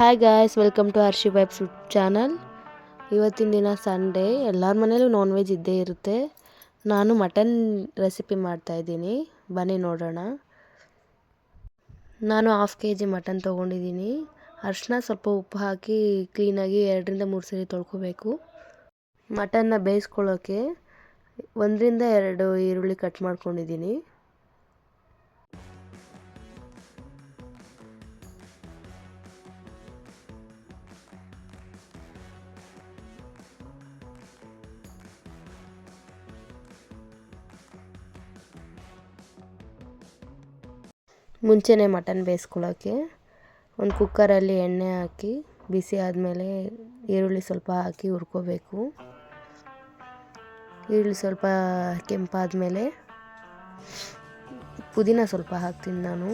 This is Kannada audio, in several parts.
Hi guys, welcome to Harshi vibes channel. ಇವತ್ತಿನ ದಿನ ಸಂಡೇ, ಎಲ್ಲರ ಮನೇಲೂ ನಾನ್ ವೆಜ್ ಇದ್ದೇ ಇರುತ್ತೆ. ನಾನು ಮಟನ್ ರೆಸಿಪಿ ಮಾಡ್ತಾಯಿದ್ದೀನಿ, ಬನ್ನಿ ನೋಡೋಣ. ನಾನು 1/2 kg ಮಟನ್ ತೊಗೊಂಡಿದ್ದೀನಿ. ಅರಿಶಿನ ಸ್ವಲ್ಪ ಉಪ್ಪು ಹಾಕಿ ಕ್ಲೀನಾಗಿ 2 3 ಸರಿ ತೊಳ್ಕೊಬೇಕು. ಮಟನ್ನ ಬೇಯಿಸ್ಕೊಳ್ಳೋಕ್ಕೆ 1 2 ಈರುಳ್ಳಿ ಕಟ್ ಮಾಡ್ಕೊಂಡಿದ್ದೀನಿ. ಮುಂಚೆನೇ ಮಟನ್ ಬೇಯಿಸ್ಕೊಳ್ಳೋಕ್ಕೆ ಒಂದು ಕುಕ್ಕರಲ್ಲಿ ಎಣ್ಣೆ ಹಾಕಿ ಬಿಸಿ ಆದಮೇಲೆ ಈರುಳ್ಳಿ ಸ್ವಲ್ಪ ಹಾಕಿ ಹುರ್ಕೋಬೇಕು. ಈರುಳ್ಳಿ ಸ್ವಲ್ಪ ಕೆಂಪಾದಮೇಲೆ ಪುದೀನ ಸ್ವಲ್ಪ ಹಾಕ್ತೀನಿ ನಾನು.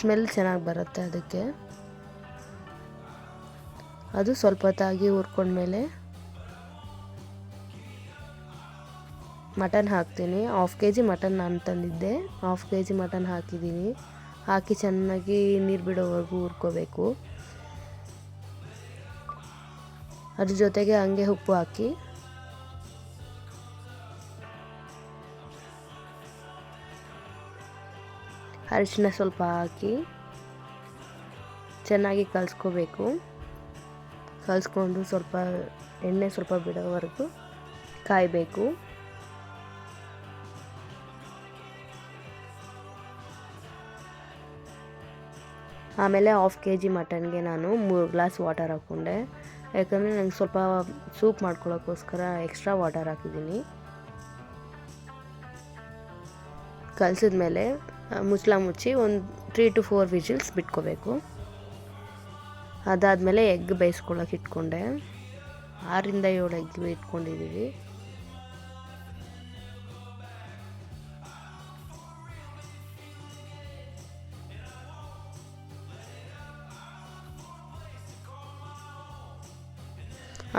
ಸ್ಮೆಲ್ ಚೆನ್ನಾಗಿ ಬರುತ್ತೆ ಅದಕ್ಕೆ. ಅದು ಸ್ವಲ್ಪ ಹೊತ್ತಾಗಿ ಹುರ್ಕೊಂಡ್ಮೇಲೆ ಮಟನ್ ಹಾಕ್ತೀನಿ. 1/2 kg ಮಟನ್ ನಾನು ತಂದಿದ್ದೆ. 1/2 kg ಮಟನ್ ಹಾಕಿದ್ದೀನಿ. ಹಾಕಿ ಚೆನ್ನಾಗಿ ನೀರು ಬಿಡೋವರೆಗೂ ಹುರ್ಕೋಬೇಕು. ಅದ್ರ ಜೊತೆಗೆ ಹಂಗೆ ಉಪ್ಪು ಹಾಕಿ ಅರಿಶಿನ ಸ್ವಲ್ಪ ಹಾಕಿ ಚೆನ್ನಾಗಿ ಕಲಿಸ್ಕೋಬೇಕು. ಕಲಿಸ್ಕೊಂಡು ಸ್ವಲ್ಪ ಎಣ್ಣೆ ಸ್ವಲ್ಪ ಬಿಡೋವರೆಗೂ ಕಾಯಬೇಕು. ಆಮೇಲೆ 1/2 kg ಮಟನ್ಗೆ ನಾನು 3 ಗ್ಲಾಸ್ ವಾಟರ್ ಹಾಕ್ಕೊಂಡೆ. ಯಾಕಂದರೆ ನಂಗೆ ಸ್ವಲ್ಪ ಸೂಪ್ ಮಾಡ್ಕೊಳ್ಳೋಕ್ಕೋಸ್ಕರ ಎಕ್ಸ್ಟ್ರಾ ವಾಟರ್ ಹಾಕಿದ್ದೀನಿ. ಕಲಸಿದ್ಮೇಲೆ ಮುಚ್ಚಳ ಮುಚ್ಚಿ ಒಂದು 3 to 4 ವಿಜಿಲ್ಸ್ ಬಿಟ್ಕೋಬೇಕು. ಅದಾದಮೇಲೆ ಎಗ್ ಬೇಯಿಸ್ಕೊಳ್ಳೋಕೆ ಇಟ್ಕೊಂಡೆ. 6 ರಿಂದ 7 ಎಗ್ ಇಟ್ಕೊಂಡಿದ್ದೀವಿ.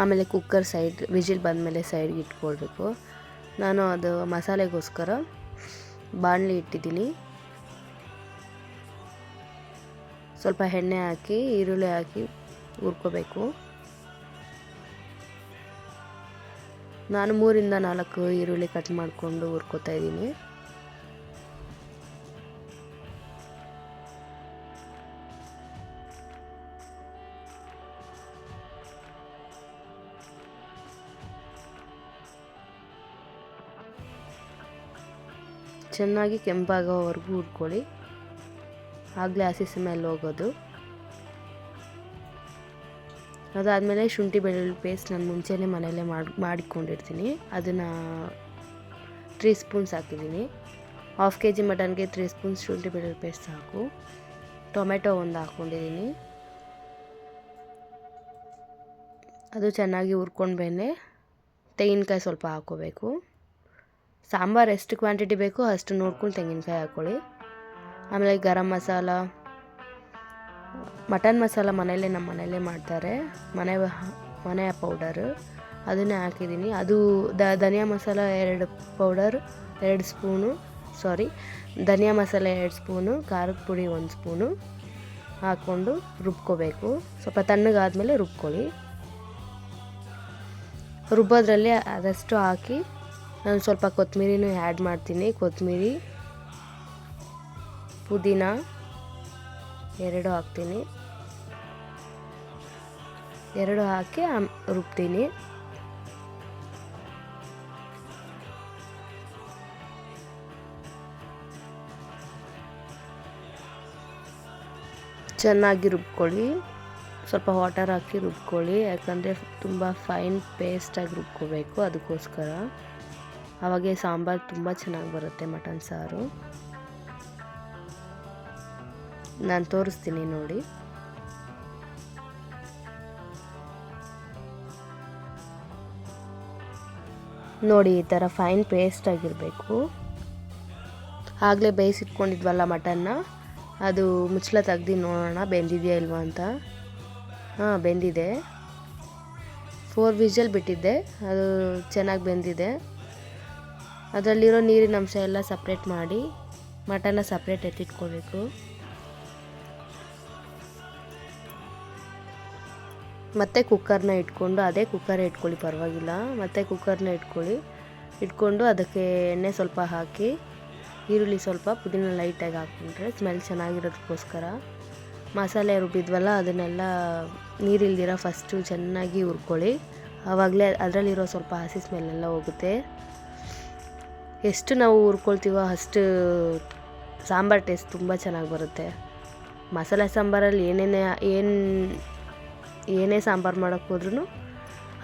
ಆಮೇಲೆ ಕುಕ್ಕರ್ ವಿಜಿಲ್ ಬಂದಮೇಲೆ ಸೈಡ್ಗೆ ಇಟ್ಕೊಳ್ಬೇಕು. ನಾನು ಅದು ಮಸಾಲೆಗೋಸ್ಕರ ಬಾಣಲಿ ಇಟ್ಟಿದ್ದೀನಿ. ಸ್ವಲ್ಪ ಎಣ್ಣೆ ಹಾಕಿ ಈರುಳ್ಳಿ ಹಾಕಿ ಹುರ್ಕೋಬೇಕು. ನಾನು 3 ರಿಂದ 4 ಈರುಳ್ಳಿ ಕಟ್ ಮಾಡಿಕೊಂಡು ಹುರ್ಕೋತಾ ಇದ್ದೀನಿ. ಚೆನ್ನಾಗಿ ಕೆಂಪಾಗೋವರೆಗೂ ಹುರ್ಕೊಳ್ಳಿ. ಆಗಲೇ ಹಸಿ ಸ್ಮೆಲ್ ಹೋಗೋದು. ಅದಾದಮೇಲೆ ಶುಂಠಿ ಬೆಳ್ಳುಳ್ಳಿ ಪೇಸ್ಟ್ ನಾನು ಮುಂಚೆನೇ ಮನೆಯಲ್ಲೇ ಮಾಡಿಕೊಂಡಿರ್ತೀನಿ. ಅದನ್ನು 3 ಸ್ಪೂನ್ಸ್ ಹಾಕಿದ್ದೀನಿ. 1/2 kg ಮಟನ್ಗೆ 3 ಸ್ಪೂನ್ಸ್ ಶುಂಠಿ ಬೆಳ್ಳುಳ್ಳಿ ಪೇಸ್ಟ್ ಸಾಕು. ಟೊಮೆಟೊ ಒಂದು ಹಾಕ್ಕೊಂಡಿದ್ದೀನಿ. ಅದು ಚೆನ್ನಾಗಿ ಹುರ್ಕೊಂಡ್ಮೇಲೆ ತೆಂಗಿನಕಾಯಿ ಸ್ವಲ್ಪ ಹಾಕ್ಕೋಬೇಕು. ಸಾಂಬಾರು ಎಷ್ಟು ಕ್ವಾಂಟಿಟಿ ಬೇಕೋ ಅಷ್ಟು ನೋಡ್ಕೊಂಡು ತೆಂಗಿನಕಾಯಿ ಹಾಕ್ಕೊಳ್ಳಿ. ಆಮೇಲೆ ಗರಂ ಮಸಾಲ, ಮಟನ್ ಮಸಾಲ ನಮ್ಮ ಮನೆಯಲ್ಲೇ ಮಾಡ್ತಾರೆ, ಮನೆಯ ಪೌಡರು, ಅದನ್ನೇ ಹಾಕಿದ್ದೀನಿ. ಅದು ಧನಿಯಾ ಮಸಾಲ 2 ಪೌಡರ್ 2 ಸ್ಪೂನು, ಧನಿಯಾ ಮಸಾಲೆ 2 ಸ್ಪೂನು, ಖಾರದ ಪುಡಿ 1 ಸ್ಪೂನು ಹಾಕ್ಕೊಂಡು ರುಬ್ಕೋಬೇಕು. ಸ್ವಲ್ಪ ತಣ್ಣಗಾದ್ಮೇಲೆ ರುಬ್ಕೊಳ್ಳಿ. ರುಬ್ಬೋದ್ರಲ್ಲಿ ಅದಷ್ಟು ಹಾಕಿ ನಾನು ಸ್ವಲ್ಪ ಕೊತ್ತಂಬರಿನೂ ಆ್ಯಡ್ ಮಾಡ್ತೀನಿ. ಕೊತ್ತಂಬರಿ, ಪುದೀನ 2 ಹಾಕ್ತೀನಿ. 2 ಹಾಕಿ ರುಬ್ತೀನಿ. ಚೆನ್ನಾಗಿ ರುಬ್ಕೊಳ್ಳಿ. ಸ್ವಲ್ಪ ವಾಟರ್ ಹಾಕಿ ರುಬ್ಕೊಳ್ಳಿ. ಯಾಕಂದರೆ ತುಂಬ ಫೈನ್ ಪೇಸ್ಟಾಗಿ ರುಬ್ಕೋಬೇಕು. ಅದಕ್ಕೋಸ್ಕರ ಆವಾಗೆ ಸಾಂಬಾರು ತುಂಬ ಚೆನ್ನಾಗಿ ಬರುತ್ತೆ ಮಟನ್ ಸಾರು. ನಾನು ತೋರಿಸ್ತೀನಿ ನೋಡಿ. ಈ ಥರ ಫೈನ್ ಪೇಸ್ಟ್ ಆಗಿರಬೇಕು. ಆಗಲೇ ಬೇಯಿಸಿಟ್ಕೊಂಡಿದ್ವಲ್ಲ ಮಟನ್ನ, ಅದು ಮುಚ್ಚಳ ತೆಗ್ದು ನೋಡೋಣ ಬೆಂದಿದೆಯಾ ಇಲ್ವಾ ಅಂತ. ಬೆಂದಿದೆ. 4 ವಿಜಲ್ ಬಿಟ್ಟಿದ್ದೆ, ಅದು ಚೆನ್ನಾಗಿ ಬೆಂದಿದೆ. ಅದರಲ್ಲಿರೋ ನೀರಿನ ಅಂಶ ಎಲ್ಲ ಸಪ್ರೇಟ್ ಮಾಡಿ ಮಟನ್ನ ಸಪ್ರೇಟ್ ಎತ್ತಿಟ್ಕೋಬೇಕು. ಮತ್ತು ಕುಕ್ಕರ್ನ ಇಟ್ಕೊಂಡು, ಅದೇ ಕುಕ್ಕರ್ ಇಟ್ಕೊಳ್ಳಿ ಪರವಾಗಿಲ್ಲ, ಮತ್ತು ಕುಕ್ಕರ್ನ ಇಟ್ಕೊಂಡು ಅದಕ್ಕೆ ಎಣ್ಣೆ ಸ್ವಲ್ಪ ಹಾಕಿ, ಈರುಳ್ಳಿ ಸ್ವಲ್ಪ, ಪುದೀನ ಲೈಟಾಗಿ ಹಾಕ್ಕೊಂಡ್ರೆ ಸ್ಮೆಲ್ ಚೆನ್ನಾಗಿರೋದಕ್ಕೋಸ್ಕರ ಮಸಾಲೆ ರುಬ್ಬಿದ್ವಲ್ಲ ಅದನ್ನೆಲ್ಲ ನೀರಿಲ್ದಿರ ಫಸ್ಟು ಚೆನ್ನಾಗಿ ಹುರ್ಕೊಳ್ಳಿ. ಆವಾಗಲೇ ಅದರಲ್ಲಿರೋ ಸ್ವಲ್ಪ ಹಸಿ ಸ್ಮೆಲ್ಲೆಲ್ಲ ಹೋಗುತ್ತೆ. ಎಷ್ಟು ನಾವು ಹುರ್ಕೊಳ್ತೀವೋ ಅಷ್ಟು ಸಾಂಬಾರು ಟೇಸ್ಟ್ ತುಂಬ ಚೆನ್ನಾಗಿ ಬರುತ್ತೆ. ಮಸಾಲೆ ಸಾಂಬಾರಲ್ಲಿ ಏನೇ ಸಾಂಬಾರು ಮಾಡೋಕ್ಕೆ ಹೋದ್ರೂ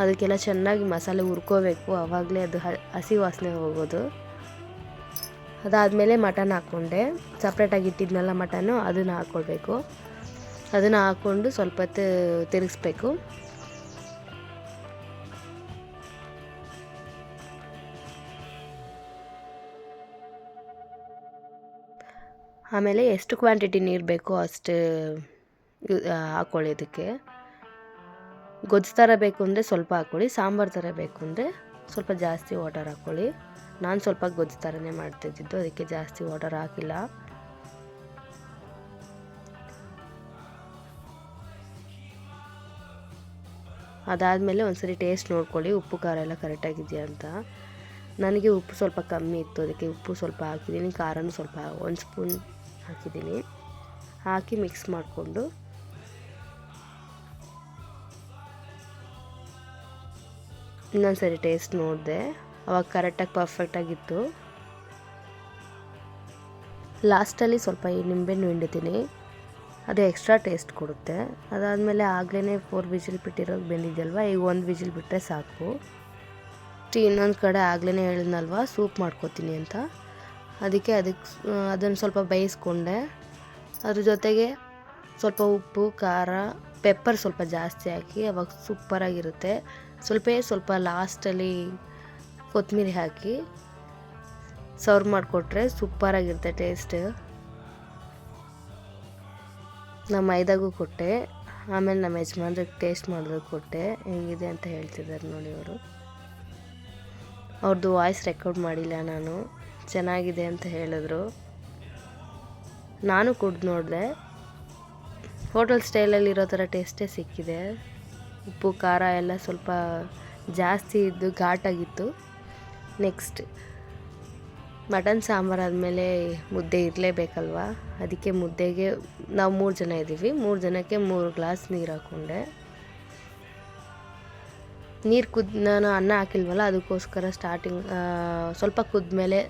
ಅದಕ್ಕೆಲ್ಲ ಚೆನ್ನಾಗಿ ಮಸಾಲೆ ಹುರ್ಕೋಬೇಕು, ಆವಾಗಲೇ ಅದು ಹಸಿ ವಾಸನೆ ಹೋಗೋದು. ಅದಾದಮೇಲೆ ಮಟನ್ ಹಾಕ್ಕೊಂಡೆ, ಸಪ್ರೇಟಾಗಿ ಇಟ್ಟಿದ್ನಲ್ಲ ಮಟನ್ನು, ಅದನ್ನು ಹಾಕ್ಕೊಳ್ಬೇಕು. ಅದನ್ನು ಹಾಕ್ಕೊಂಡು ಸ್ವಲ್ಪ ಹೊತ್ತು ತಿರುಗಿಸ್ಬೇಕು. ಆಮೇಲೆ ಎಷ್ಟು ಕ್ವಾಂಟಿಟಿ ನೀರು ಬೇಕೋ ಅಷ್ಟು ಹಾಕ್ಕೊಳ್ಳಿ. ಅದಕ್ಕೆ ಗೊಜ್ಜು ಥರ ಬೇಕು ಅಂದರೆ ಸ್ವಲ್ಪ ಹಾಕ್ಕೊಳ್ಳಿ, ಸಾಂಬಾರು ಥರ ಬೇಕು ಅಂದರೆ ಸ್ವಲ್ಪ ಜಾಸ್ತಿ ವಾಟರ್ ಹಾಕ್ಕೊಳ್ಳಿ. ನಾನು ಸ್ವಲ್ಪ ಗೊಜ್ಜು ಥರನೇ ಮಾಡ್ತಾಯಿದ್ದಿದ್ದು, ಅದಕ್ಕೆ ಜಾಸ್ತಿ ವಾಟರ್ ಹಾಕಿಲ್ಲ. ಅದಾದಮೇಲೆ ಒಂದ್ಸರಿ ಟೇಸ್ಟ್ ನೋಡ್ಕೊಳ್ಳಿ, ಉಪ್ಪು ಖಾರ ಎಲ್ಲ ಕರೆಕ್ಟಾಗಿದೆಯಾ ಅಂತ. ನನಗೆ ಉಪ್ಪು ಸ್ವಲ್ಪ ಕಮ್ಮಿ ಇತ್ತು, ಅದಕ್ಕೆ ಉಪ್ಪು ಸ್ವಲ್ಪ ಹಾಕಿದ್ದೀನಿ, ಖಾರನೂ ಸ್ವಲ್ಪ 1 ಸ್ಪೂನ್ ಹಾಕಿದ್ದೀನಿ. ಹಾಕಿ ಮಿಕ್ಸ್ ಮಾಡಿಕೊಂಡು ಇನ್ನೊಂದು ಸರಿ ಟೇಸ್ಟ್ ನೋಡಿದೆ, ಅವಾಗ ಕರೆಕ್ಟಾಗಿ ಪರ್ಫೆಕ್ಟಾಗಿತ್ತು. ಲಾಸ್ಟಲ್ಲಿ ಸ್ವಲ್ಪ ಈ ನಿಂಬೆಹಣ್ಣು ಹಿಂಡ್ತೀನಿ, ಅದು ಎಕ್ಸ್ಟ್ರಾ ಟೇಸ್ಟ್ ಕೊಡುತ್ತೆ. ಅದಾದಮೇಲೆ ಆಗಲೇ 4 ವಿಜಿಲ್ ಬಿಟ್ಟಿರೋದು ಬೆಂದಿದೆಯಲ್ವ, ಈಗ 1 ವಿಜಿಲ್ ಬಿಟ್ಟರೆ ಸಾಕು. ಇನ್ನೊಂದು ಕಡೆ ಆಗಲೇ ಹೇಳಿದ್ನಲ್ವ ಸೂಪ್ ಮಾಡ್ಕೋತೀನಿ ಅಂತ, ಅದಕ್ಕೆ ಅದನ್ನು ಸ್ವಲ್ಪ ಬೇಯಿಸ್ಕೊಂಡೆ. ಅದ್ರ ಜೊತೆಗೆ ಸ್ವಲ್ಪ ಉಪ್ಪು, ಖಾರ, ಪೆಪ್ಪರ್ ಸ್ವಲ್ಪ ಜಾಸ್ತಿ ಹಾಕಿ, ಅವಾಗ ಸೂಪರಾಗಿರುತ್ತೆ. ಸ್ವಲ್ಪ ಲಾಸ್ಟಲ್ಲಿ ಕೊತ್ತಂಬರಿ ಹಾಕಿ ಸರ್ವ್ ಮಾಡಿಕೊಟ್ರೆ ಸೂಪರಾಗಿರುತ್ತೆ ಟೇಸ್ಟ್. ನಮ್ಮ ಮೈದಾಗೂ ಕೊಟ್ಟೆ, ಆಮೇಲೆ ನಮ್ಮ ಯಜಮಾನ್ರಿಗೆ ಟೇಸ್ಟ್ ಮಾಡೋದಕ್ಕೆ ಕೊಟ್ಟೆ. ಹೆಂಗಿದೆ ಅಂತ ಹೇಳ್ತಿದ್ದಾರೆ ನೋಡಿ ಅವರು. ಅವ್ರದ್ದು ವಾಯ್ಸ್ ರೆಕಾರ್ಡ್ ಮಾಡಿಲ್ಲ ನಾನು, ಚೆನ್ನಾಗಿದೆ ಅಂತ ಹೇಳಿದ್ರು. ನಾನು ಕುಡ್ದು ನೋಡಿದೆ, ಹೋಟೆಲ್ ಸ್ಟೈಲಲ್ಲಿರೋ ಥರ ಟೇಸ್ಟೇ ಸಿಕ್ಕಿದೆ. ಉಪ್ಪು ಖಾರ ಎಲ್ಲ ಸ್ವಲ್ಪ ಜಾಸ್ತಿ ಇದ್ದು ಘಾಟಾಗಿತ್ತು. ನೆಕ್ಸ್ಟ್ ಮಟನ್ ಸಾಂಬಾರು ಆದಮೇಲೆ ಮುದ್ದೆ ಇರಲೇಬೇಕಲ್ವ, ಅದಕ್ಕೆ ಮುದ್ದೆಗೆ ನಾವು 3 ಜನ ಇದ್ದೀವಿ, 3 ಜನಕ್ಕೆ 3 ಗ್ಲಾಸ್ ನೀರು ಹಾಕ್ಕೊಂಡೆ. ನಾನು ಅನ್ನ ಹಾಕಿಲ್ವಲ್ಲ, ಅದಕ್ಕೋಸ್ಕರ ಸ್ಟಾರ್ಟಿಂಗ್ ಸ್ವಲ್ಪ ಕುದ್ಮೇಲೆ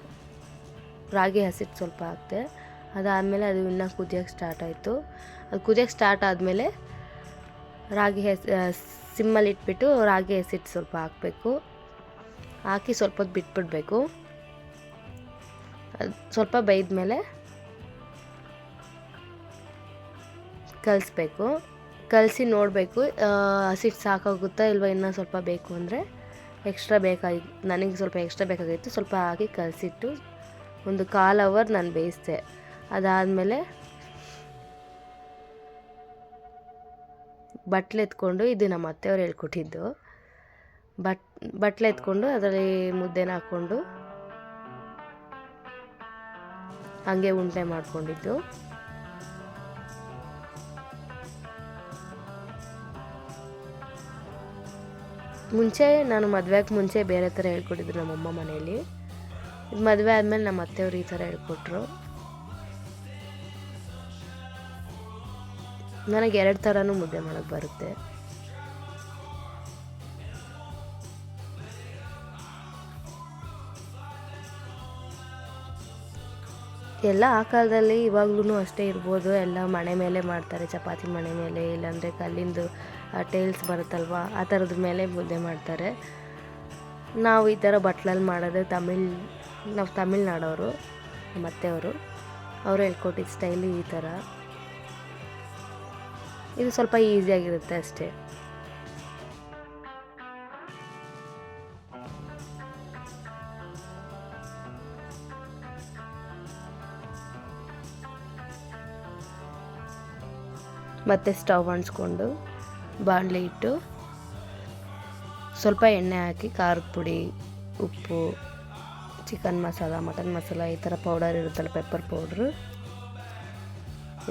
ರಾಗಿ ಹಸಿಟ್ಟು ಸ್ವಲ್ಪ ಹಾಕಿದೆ. ಅದಾದಮೇಲೆ ಅದು ಇನ್ನೂ ಕುದಿಯೋಕ್ಕೆ ಸ್ಟಾರ್ಟ್ ಆಯಿತು. ಅದು ಕುದಿಯೋಕ್ಕೆ ಸ್ಟಾರ್ಟ್ ಆದಮೇಲೆ ಸಿಮ್ಮಲ್ಲಿ ಇಟ್ಬಿಟ್ಟು ರಾಗಿ ಹಸಿಟ್ಟು ಸ್ವಲ್ಪ ಹಾಕಬೇಕು. ಹಾಕಿ ಸ್ವಲ್ಪ ಹೊತ್ತು ಬಿಟ್ಬಿಡಬೇಕು. ಅದು ಸ್ವಲ್ಪ ಬೇಯ್ದ ಮೇಲೆ ಕಲಿಸ್ಬೇಕು. ಕಲಸಿ ನೋಡಬೇಕು ಹಸಿಟ್ಟು ಸಾಕಾಗುತ್ತಾ ಇಲ್ವ, ಇನ್ನೂ ಸ್ವಲ್ಪ ಬೇಕು ಅಂದರೆ ಎಕ್ಸ್ಟ್ರಾ ನನಗೆ ಸ್ವಲ್ಪ ಎಕ್ಸ್ಟ್ರಾ ಬೇಕಾಗಿತ್ತು, ಸ್ವಲ್ಪ ಹಾಕಿ ಕಲಸಿಟ್ಟು 1/4 ಅವರ್ ನಾನು ಬೇಯಿಸಿದೆ. ಅದಾದಮೇಲೆ ಬಟ್ಲು ಎತ್ಕೊಂಡು, ಇದು ನಮ್ಮ ಅತ್ತೆಯವ್ರು ಹೇಳ್ಕೊಟ್ಟಿದ್ದು, ಬಟ್ಲು ಎತ್ಕೊಂಡು ಅದರಲ್ಲಿ ಮುದ್ದೆನ ಹಾಕ್ಕೊಂಡು ಹಂಗೆ ಉಂಡೆ ಮಾಡ್ಕೊಂಡಿದ್ದು. ಮುಂಚೆ ನಾನು ಮದುವೆಗೆ ಮುಂಚೆ ಬೇರೆ ಥರ ಹೇಳ್ಕೊಟ್ಟಿದ್ರು ನಮ್ಮಮ್ಮ ಮನೆಯಲ್ಲಿ. ಇದು ಮದುವೆ ಆದಮೇಲೆ ನಮ್ಮ ಅತ್ತೆಯವರು ಈ ಥರ ಹೇಳ್ಕೊಟ್ರು. ನನಗೆ 2 ಥರನೂ ಮುದ್ದೆ ಮಾಡೋಕ್ಕೆ ಬರುತ್ತೆ. ಎಲ್ಲ ಆ ಕಾಲದಲ್ಲಿ ಇವಾಗ್ಲೂ ಅಷ್ಟೇ ಇರ್ಬೋದು, ಎಲ್ಲ ಮಣೆ ಮೇಲೆ ಮಾಡ್ತಾರೆ, ಚಪಾತಿ ಮಣೆ ಮೇಲೆ, ಇಲ್ಲಾಂದರೆ ಕಲ್ಲಿಂದು ಟೇಲ್ಸ್ ಬರುತ್ತಲ್ವ ಆ ಥರದ ಮೇಲೆ ಮುದ್ದೆ ಮಾಡ್ತಾರೆ. ನಾವು ಈ ಥರ ಬಟ್ಲಲ್ಲಿ ಮಾಡೋದು ನಾವು ತಮಿಳ್ನಾಡವರು, ನಮ್ಮ ಅತ್ತೆಯವರು, ಅವರು ಹೇಳ್ಕೊಟ್ಟಿದ್ದ ಸ್ಟೈಲು ಈ ಥರ. ಇದು ಸ್ವಲ್ಪ ಈಸಿಯಾಗಿರುತ್ತೆ ಅಷ್ಟೇ. ಮತ್ತು ಸ್ಟವ್ ಅಂಟಿಸ್ಕೊಂಡು ಬಾಣಲೆ ಇಟ್ಟು ಸ್ವಲ್ಪ ಎಣ್ಣೆ ಹಾಕಿ ಖಾರದ ಪುಡಿ, ಉಪ್ಪು, ಚಿಕನ್ ಮಸಾಲ, ಮಟನ್ ಮಸಾಲ, ಈ ಥರ ಪೌಡರ್ ಇರುತ್ತಲ್ಲ, ಪೆಪ್ಪರ್ ಪೌಡ್ರು,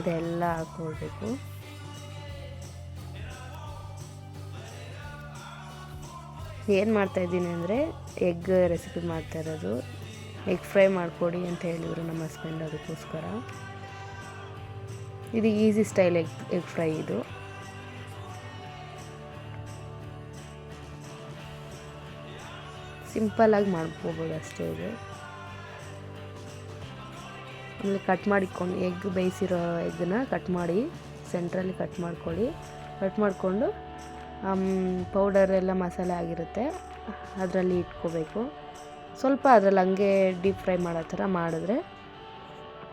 ಇದೆಲ್ಲ ಹಾಕ್ಕೊಳ್ಬೇಕು. ಏನು ಮಾಡ್ತಾಯಿದ್ದೀನಿ ಅಂದರೆ ಎಗ್ ರೆಸಿಪಿ ಮಾಡ್ತಾ ಇರೋದು. ಎಗ್ ಫ್ರೈ ಮಾಡಿಕೊಡಿ ಅಂತ ಹೇಳಿದರು ನಮ್ಮ ಹಸ್ಬೆಂಡ್, ಅದಕ್ಕೋಸ್ಕರ. ಇದು ಈಸಿ ಸ್ಟೈಲ್ ಎಗ್ ಫ್ರೈ. ಇದು ಸಿಂಪಲ್ಲಾಗಿ ಮಾಡ್ಕೋಬೋದು ಅಷ್ಟೇ. ಇದು ಆಮೇಲೆ ಕಟ್ ಮಾಡಿಕೊಂಡು ಎಗ್ ಬೇಯಿಸಿರೋ ಎಗ್ಗನ್ನ ಕಟ್ ಮಾಡಿ ಸೆಂಟ್ರಲ್ಲಿ ಕಟ್ ಮಾಡ್ಕೊಳ್ಳಿ. ಕಟ್ ಮಾಡಿಕೊಂಡು ಪೌಡರೆಲ್ಲ ಮಸಾಲೆ ಆಗಿರುತ್ತೆ ಅದರಲ್ಲಿ ಇಟ್ಕೋಬೇಕು. ಸ್ವಲ್ಪ ಅದರಲ್ಲಿ ಹಂಗೆ ಡೀಪ್ ಫ್ರೈ ಮಾಡೋ ಥರ ಮಾಡಿದ್ರೆ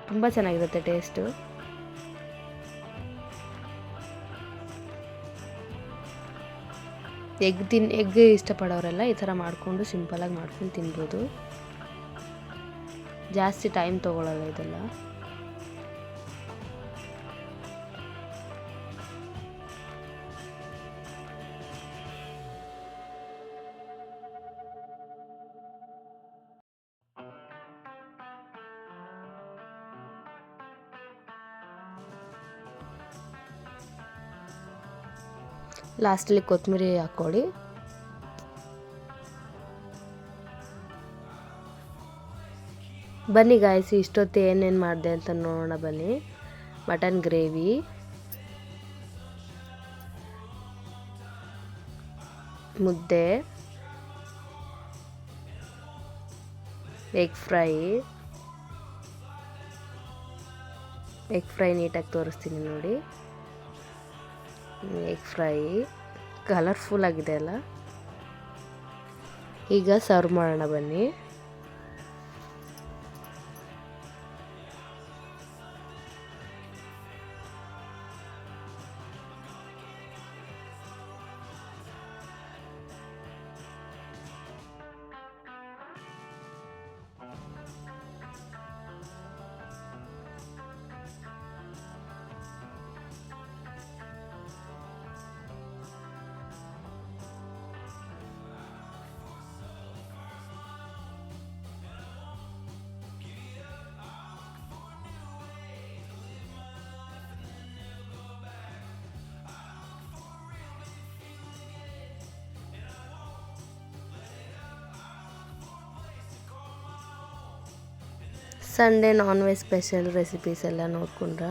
ತುಂಬ ಚೆನ್ನಾಗಿರುತ್ತೆ ಟೇಸ್ಟು. ಎಗ್ ಇಷ್ಟಪಡೋರೆಲ್ಲ ಈ ಥರ ಮಾಡಿಕೊಂಡು ಸಿಂಪಲಾಗಿ ಮಾಡ್ಕೊಂಡು ತಿನ್ಬೋದು. ಜಾಸ್ತಿ ಟೈಮ್ ತೊಗೊಳ್ಳಲ್ಲ ಇದೆಲ್ಲ. ಲಾಸ್ಟಲ್ಲಿ ಕೊತ್ತಂಬರಿ ಹಾಕ್ಕೊಳ್ಳಿ. ಬನ್ನಿ ಗಾಯ್ಸ್, ಇಷ್ಟೊತ್ತು ಏನೇನು ಮಾಡಿದೆ ಅಂತ ನೋಡೋಣ ಬನ್ನಿ. ಮಟನ್ ಗ್ರೇವಿ, ಮುದ್ದೆ, ಎಗ್ ಫ್ರೈ ನೀಟಾಗಿ ತೋರಿಸ್ತೀನಿ ನೋಡಿ. ಎಗ್ ಫ್ರೈ ಕಲರ್ಫುಲ್ ಆಗಿದೆ ಅಲ್ಲ. ಈಗ ಸರ್ವ್ ಮಾಡೋಣ ಬನ್ನಿ. Sunday non veg special recipes ಎಲ್ಲ ನೋಡ್ಕೊಂಡ್ರೆ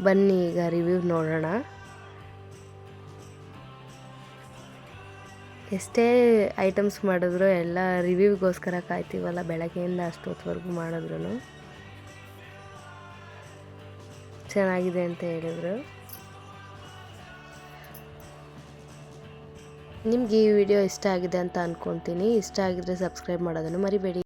ಬನ್ನಿ ಈಗ ರಿವ್ಯೂ ನೋಡೋಣ. ಎಷ್ಟೇ ಐಟಮ್ಸ್ ಮಾಡಿದ್ರು ಎಲ್ಲ ರಿವ್ಯೂಗೋಸ್ಕರ ಕಾಯ್ತೀವಲ್ಲ, ಬೆಳಗ್ಗೆಯಿಂದ ಅಷ್ಟೊತ್ತವರೆಗೂ ಮಾಡಿದ್ರು ಚೆನ್ನಾಗಿದೆ ಅಂತ ಹೇಳಿದ್ರು. ನಿಮ್ಗೆ ಈ ವಿಡಿಯೋ ಇಷ್ಟ ಆಗಿದೆ ಅಂತ ಅಂದ್ಕೊತೀನಿ. ಇಷ್ಟ ಆಗಿದ್ರೆ ಸಬ್ಸ್ಕ್ರೈಬ್ ಮಾಡೋದನ್ನು ಮರಿಬೇಡಿ.